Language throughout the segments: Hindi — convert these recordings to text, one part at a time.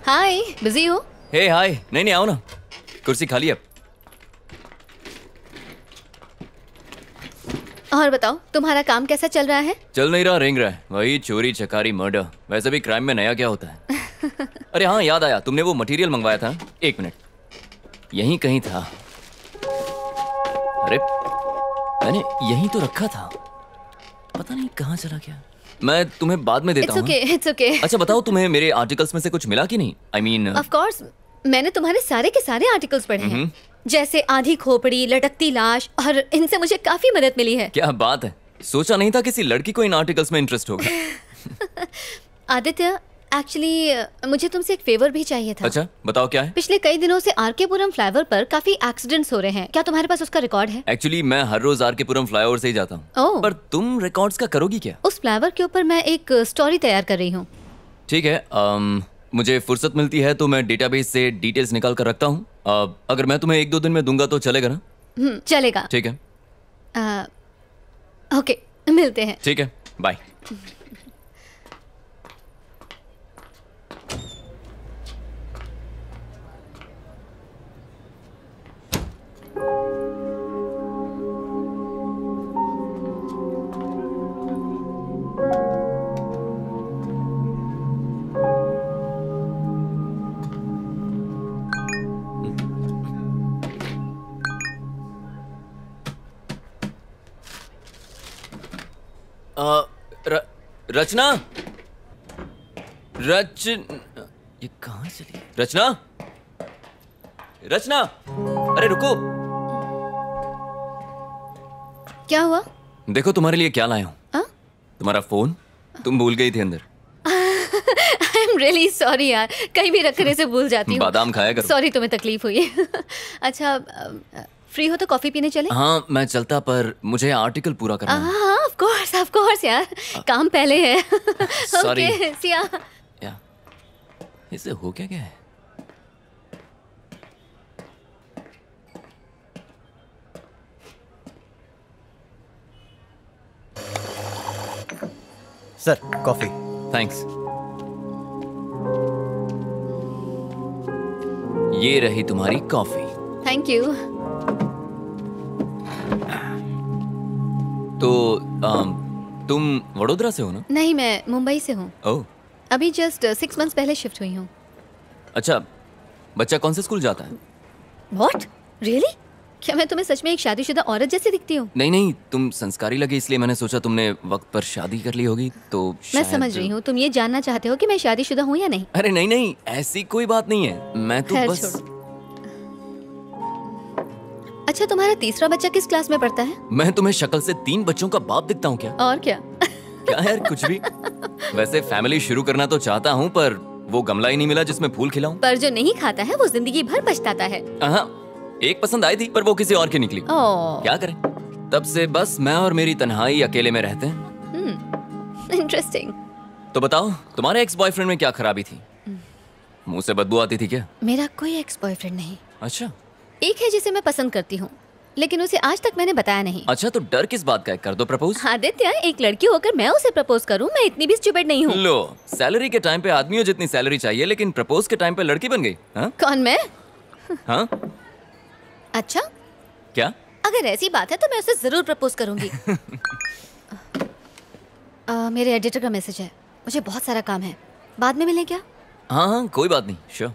हाय, बिजी हो? हे हाय, नहीं आओ ना, कुर्सी खाली है। और बताओ, तुम्हारा काम कैसा चल रहा है? चल नहीं रहा, रेंग रहा है, वही चोरी चकारी मर्डर। वैसे भी क्राइम में नया क्या होता है। अरे हाँ, याद आया, तुमने वो मटेरियल मंगवाया था। एक मिनट, यहीं कहीं था। अरे मैंने यहीं तो रखा था, पता नहीं कहाँ चला गया। मैं तुम्हें बाद में देता हूँ। It's okay. अच्छा बताओ, तुम्हें मेरे आर्टिकल्स में से कुछ मिला कि नहीं? I mean, Of course, मैंने तुम्हारे सारे के सारे आर्टिकल्स पढ़े हैं, जैसे आधी खोपड़ी, लटकती लाश, और इनसे मुझे काफी मदद मिली है। क्या बात है, सोचा नहीं था किसी लड़की को इन आर्टिकल्स में इंटरेस्ट होगा। आदित्य, एक्चुअली मुझे तुमसे एक फेवर भी चाहिए था। अच्छा बताओ, क्या है? पिछले कई दिनों से आरकेपुरम फ्लाईओवर पर काफी एक्सीडेंट्स हो रहे हैं, क्या तुम्हारे पास उसका रिकॉर्ड है? एक्चुअली मैं हर रोज आरकेपुरम फ्लाईओवर से ही जाता हूँ। ओह। पर तुम रिकॉर्ड्स का करोगी क्या? उस फ्लाईओवर के ऊपर मैं एक स्टोरी तैयार कर रही हूँ। ठीक है, मुझे फुर्सत मिलती है तो मैं डेटाबेस से डिटेल्स निकाल कर रखता हूँ। अगर मैं तुम्हें 1-2 दिन में दूंगा तो चलेगा ना? चलेगा। ठीक है। ओके, मिलते हैं। ठीक है, बाय। रचना, ये कहाँ चली? रचना, रचना, अरे रुको। क्या हुआ? देखो तुम्हारे लिए क्या लाया हूँ। तुम्हारा फोन तुम भूल गई थी अंदर। आई एम रियली सॉरी यार, कहीं भी रखने से भूल जाती हूँ। बादाम खाया करो। सॉरी, तुम्हें तकलीफ हुई। अच्छा, फ्री हो तो कॉफी पीने चले? हाँ मैं चलता, पर मुझे आर्टिकल पूरा करना है। हाँ ऑफ कोर्स यार, काम पहले है। सॉरी। ओके, सिया। या इसे हो क्या है? Sir, coffee. थैंक्स। ये रही तुम्हारी कॉफी। Thank you. तो तुम वडोदरा से हो ना? नहीं, मैं मुंबई से हूँ। ओह, अभी जस्ट 6 मंथ्स पहले शिफ्ट हुई हूँ। अच्छा, बच्चा कौन से स्कूल जाता है? व्हाट? रियली? क्या मैं तुम्हें सच में एक शादीशुदा औरत जैसी दिखती हूँ? नहीं, तुम संस्कारी लगे इसलिए मैंने सोचा तुमने वक्त पर शादी कर ली होगी तो मैं शायद... समझ रही हूँ, तुम ये जानना चाहते हो कि मैं शादीशुदा हूँ या नहीं? अरे नहीं, ऐसी कोई बात नहीं है, मैं तो खैर, बस... अच्छा, तुम्हारा तीसरा बच्चा किस क्लास में पढ़ता है? मैं तुम्हें शक्ल से 3 बच्चों का बाप दिखता हूँ क्या? और क्या? क्या यार, कुछ भी। वैसे फैमिली शुरू करना तो चाहता हूँ, पर वो गमला ही नहीं मिला जिसमें फूल खिलाऊं। पर जो नहीं खाता है वो जिंदगी भर पछताता है। हाँ, एक पसंद आई थी पर वो किसी और की निकली। क्या करें, तब से बस मैं और मेरी तन्हाई अकेले में रहते हैं। इंटरेस्टिंग। तो बताओ, तुम्हारे एक्स बॉयफ्रेंड में क्या खराबी थी? मुंह से बदबू आती थी क्या? मेरा कोई एक्स बॉयफ्रेंड नहीं। अच्छा। एक है जिसे मैं पसंद करती हूँ, लेकिन उसे आज तक मैंने बताया नहीं। अच्छा, तो डर किस बात का है? कर दो प्रपोज। आदित्य, एक लड़की होकर मैं उसे प्रपोज करूँ? मैं इतनी भी स्टूपिड नहीं हूँ। लो, सैलरी के टाइम पे आदमियों जितनी सैलरी चाहिए, लेकिन प्रपोज के टाइम पे लड़की बन गई। हाँ? कौन, मैं? हाँ? अच्छा, क्या? अगर ऐसी बात है तो मैं उसे जरूर प्रपोज करूंगी। मेरे एडिटर का मैसेज है, मुझे बहुत सारा काम है, बाद में मिलें क्या? हाँ, कोई बात नहीं, श्योर।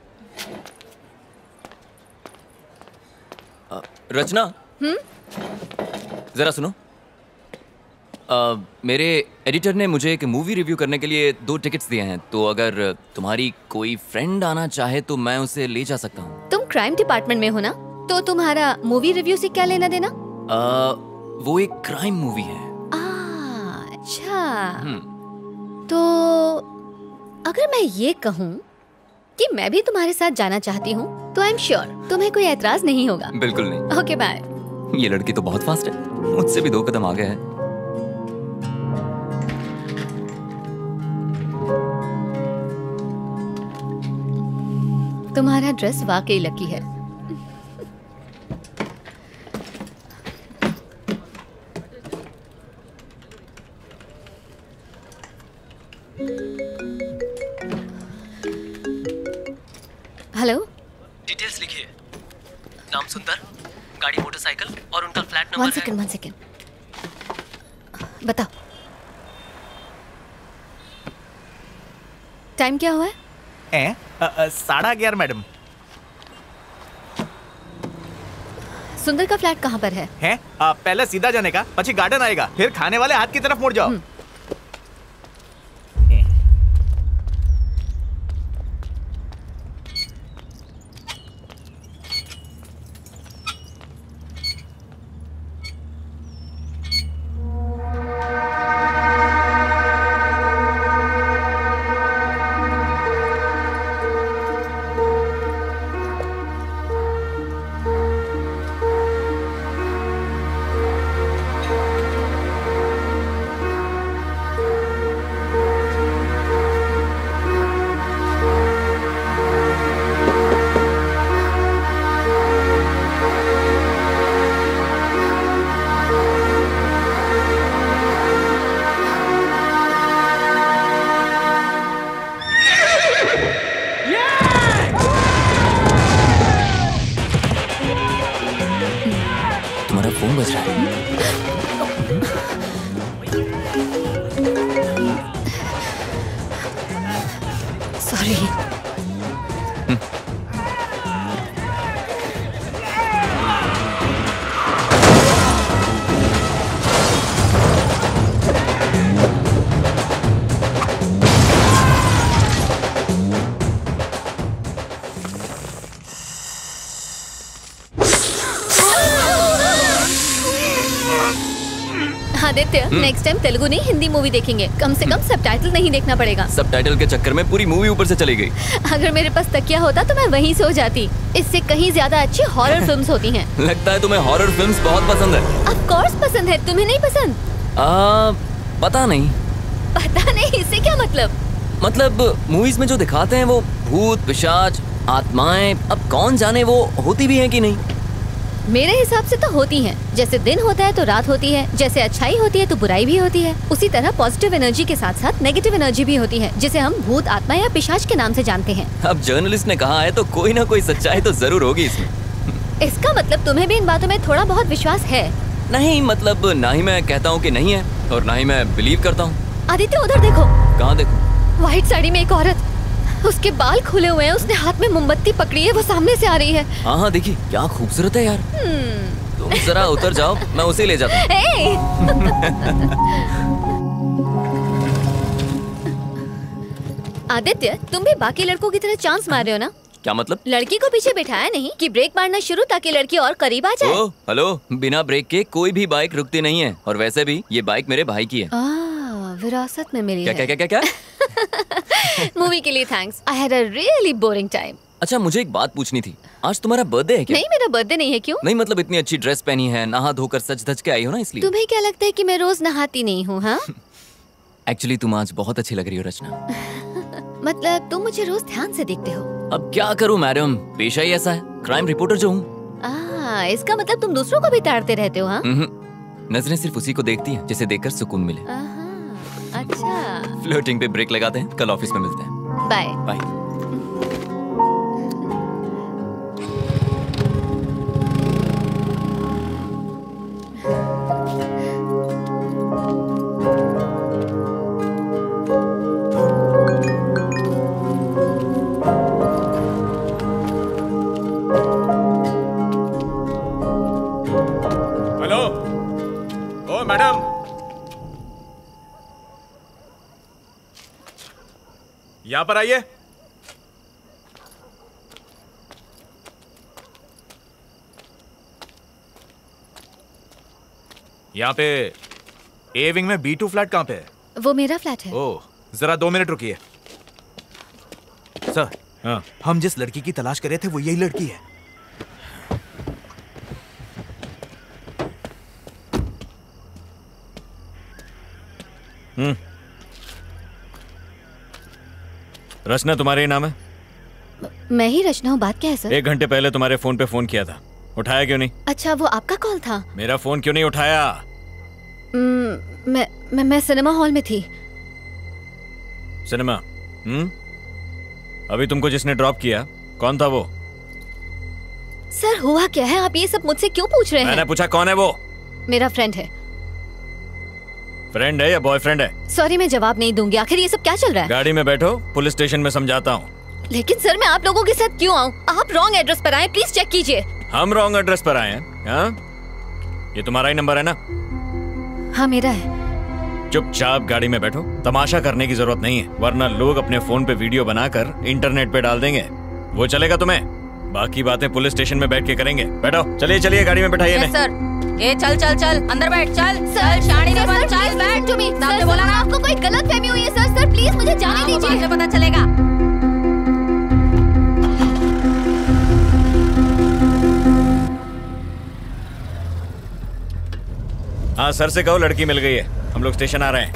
रचना, जरा सुनो। मेरे एडिटर ने मुझे एक मूवी रिव्यू करने के लिए 2 टिकट्स दिए हैं, तो अगर तुम्हारी कोई फ्रेंड आना चाहे तो मैं उसे ले जा सकता हूँ। तुम क्राइम डिपार्टमेंट में हो ना, तो तुम्हारा मूवी रिव्यू से क्या लेना देना? वो एक क्राइम मूवी है। अच्छा, तो अगर मैं ये कहूँ कि मैं भी तुम्हारे साथ जाना चाहती हूँ तो आई एम श्योर तुम्हें कोई ऐतराज नहीं होगा। बिल्कुल नहीं। Okay, bye. ये लड़की तो बहुत फास्ट है, मुझसे भी 2 कदम आगे है। तुम्हारा ड्रेस वाकई लकी है। हेलो, डिटेल्स लिखिए। नाम सुंदर, गाड़ी मोटरसाइकिल और उनका फ्लैट वन नंबर है। सेकंड, वन सेकंड, बताओ टाइम क्या हुआ है? 11:30 मैडम। सुंदर का फ्लैट कहाँ पर है? पहले सीधा जाने का, પછી गार्डन आएगा, फिर खाने वाले हाथ की तरफ मुड़ जाओ। तुम्हारा फोन बज रहा है। Sorry. Aditya, next time Telugu नहीं हिंदी मूवी देखेंगे। कम से कम सबटाइटल नहीं देखना पड़ेगा। सबटाइटल के चक्कर में पूरी मूवी ऊपर से चली गई। अगर मेरे पास तकिया होता तो मैं वहीं सो जाती। इससे कहीं ज्यादा अच्छी हॉरर फिल्म्स होती हैं। लगता है तुम्हें हॉरर फिल्म्स बहुत पसंद है। ऑफ कोर्स पसंद है, तुम्हें नहीं पसंद? पता नहीं। पता नहीं, इससे क्या मतलब? मतलब मूवीज में जो दिखाते हैं वो भूत, पिशाच, आत्माएं, अब कौन जाने वो होती भी हैं कि नहीं। मेरे हिसाब से तो होती हैं। जैसे दिन होता है तो रात होती है, जैसे अच्छाई होती है तो बुराई भी होती है, उसी तरह पॉजिटिव एनर्जी के साथ साथ नेगेटिव एनर्जी भी होती है, जिसे हम भूत, आत्मा या पिशाच के नाम से जानते हैं। अब जर्नलिस्ट ने कहा है तो कोई ना कोई सच्चाई तो जरूर होगी इसमें। इसका मतलब तुम्हें भी इन बातों में थोड़ा बहुत विश्वास है? नहीं, मतलब ना ही मैं कहता हूँ कि नहीं है और ना ही मैं बिलीव करता हूँ। आदित्य, उधर देखो। कहाँ देखो? व्हाइट साड़ी में एक औरत, उसके बाल खुले हुए हैं, उसने हाथ में मोमबत्ती पकड़ी है, वो सामने से आ रही है। हाँ हाँ, देखिए क्या खूबसूरत है यार। तुम जरा उतर जाओ, मैं उसे ले जाता हूँ। आदित्य, तुम भी बाकी लड़कों की तरह चांस मार रहे हो ना? क्या मतलब? लड़की को पीछे बिठाया नहीं कि ब्रेक मारना शुरू ताकि लड़की और करीब आ जाए। ओ, हेलो, बिना ब्रेक के कोई भी बाइक रुकती नहीं है। और वैसे भी ये बाइक मेरे भाई की है। विरासत में मिली क्या है। क्या क्या क्या क्या? मूवी के लिए thanks. I had a really boring time. अच्छा, मुझे एक बात पूछनी थी। आज तुम्हारा बर्थडे है क्या? नहीं, मेरा बर्थडे नहीं है। क्यों? नहीं, मतलब इतनी अच्छी ड्रेस पहनी है, नहा धोकर सज धज के आई हो ना, इसलिए। तुम्हें क्या लगता है कि मैं रोज नहाती नहीं हूँ? हाँ। एक्चुअली तुम आज बहुत अच्छी लग रही हो रचना। मतलब तुम मुझे रोज ध्यान से देखते हो? अब क्या करूं मैडम, पेशा ही ऐसा है, क्राइम रिपोर्टर जो हूँ। इसका मतलब तुम दूसरों को भी ताड़ते रहते हो? हाँ। नजरें सिर्फ उसी को देखती हैं जिसे देखकर सुकून मिले। अच्छा। फ्लर्टिंग पे ब्रेक लगाते हैं, कल ऑफिस में मिलते हैं। Bye bye. हेलो, ओ मैडम, यहाँ पर आइए। यहाँ पे ए विंग में B2 फ्लैट कहाँ पे है? वो मेरा फ्लैट है। ओह, जरा 2 मिनट रुकिए। सर, हाँ, हम जिस लड़की की तलाश कर रहे थे वो यही लड़की है। रचना तुम्हारे ही नाम है? मैं ही रचना हूँ। बात क्या है सर? 1 घंटे पहले तुम्हारे फोन पे फोन किया था, उठाया क्यों नहीं? अच्छा, वो आपका कॉल था? मेरा फोन क्यों नहीं उठाया? मैं सिनेमा हॉल में थी। सिनेमा? अभी तुमको जिसने ड्रॉप किया कौन था वो? सर हुआ क्या है, आप ये सब मुझसे क्यों पूछ रहे मैंने हैं? पूछा कौन है वो? मेरा फ्रेंड है। फ्रेंड है या बॉयफ्रेंड है? सॉरी, मैं जवाब नहीं दूंगी। आखिर ये सब क्या चल रहा है? गाड़ी में बैठो, पुलिस स्टेशन में समझाता हूँ। लेकिन सर मैं आप लोगों के साथ क्यों आऊँ? आप रॉन्ग एड्रेस पर आए, प्लीज चेक कीजिए। हम रॉन्ग एड्रेस पर आए हैं? हाँ? ये तुम्हारा ही नंबर है ना? हाँ मेरा है। चुपचाप गाड़ी में बैठो, तमाशा करने की जरूरत नहीं है, वरना लोग अपने फोन पे वीडियो बनाकर इंटरनेट पे डाल देंगे। वो चलेगा तुम्हें? बाकी बातें पुलिस स्टेशन में बैठ के करेंगे। बैठो, चलिए चलिए गाड़ी में बैठाइए। Yes sir. ये चल चल चल अंदर बैठ, चल चल शानी ने बोला चल बैठ। सर बोला ना आपको कोई गलत फहमी हुई है। सर सर प्लीज मुझे जाने दीजिए। मुझे पता चलेगा। हाँ सर से कहो लड़की मिल गई है, हम लोग स्टेशन आ रहे हैं।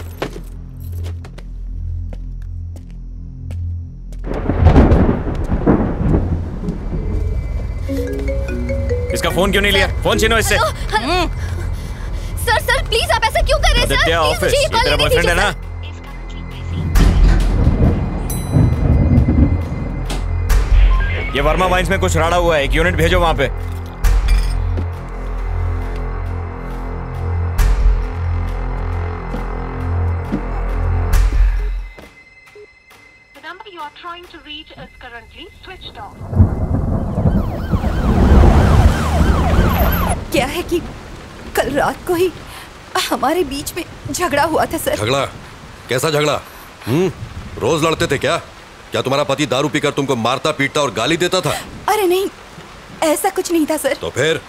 इसका फोन क्यों नहीं लिया? फोन छीनो इससे। सर सर प्लीज आप ऐसा क्यों कर रहे हैं? सर आदित्य ऑफिस, ये तेरा बॉयफ्रेंड है ना? ये वर्मा वाइन्स में कुछ राड़ा हुआ है, एक यूनिट भेजो वहां पे। The number you are trying to reach is currently switched off. क्या है कि कल रात को ही हमारे बीच में झगड़ा हुआ था सर। झगड़ा? कैसा झगड़ा? रोज लड़ते थे क्या? क्या तुम्हारा पति दारू पीकर तुमको मारता पीटता और गाली देता था? अरे नहीं, ऐसा कुछ नहीं था सर। तो फिर?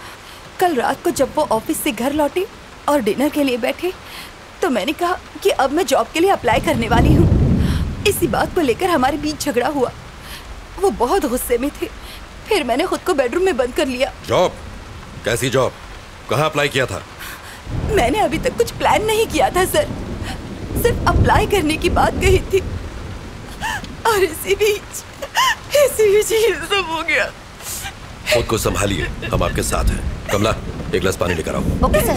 कल रात को जब वो ऑफिस से घर लौटे और डिनर के लिए बैठे तो मैंने कहा कि अब मैं जॉब के लिए अप्लाई करने वाली हूँ। इसी बात को लेकर हमारे बीच झगड़ा हुआ। वो बहुत गुस्से में थे, फिर मैंने खुद को बेडरूम में बंद कर लिया। जॉब? कैसी जॉब? कहाँ अप्लाई किया था? मैंने अभी तक कुछ प्लान नहीं किया था सर, सिर्फ अप्लाई करने की बात कही थी और इसी बीच ये सब हो गया। खुद को संभालिए, हम आपके साथ हैं। कमला, एक गिलास पानी लेकर आओ। Okay sir.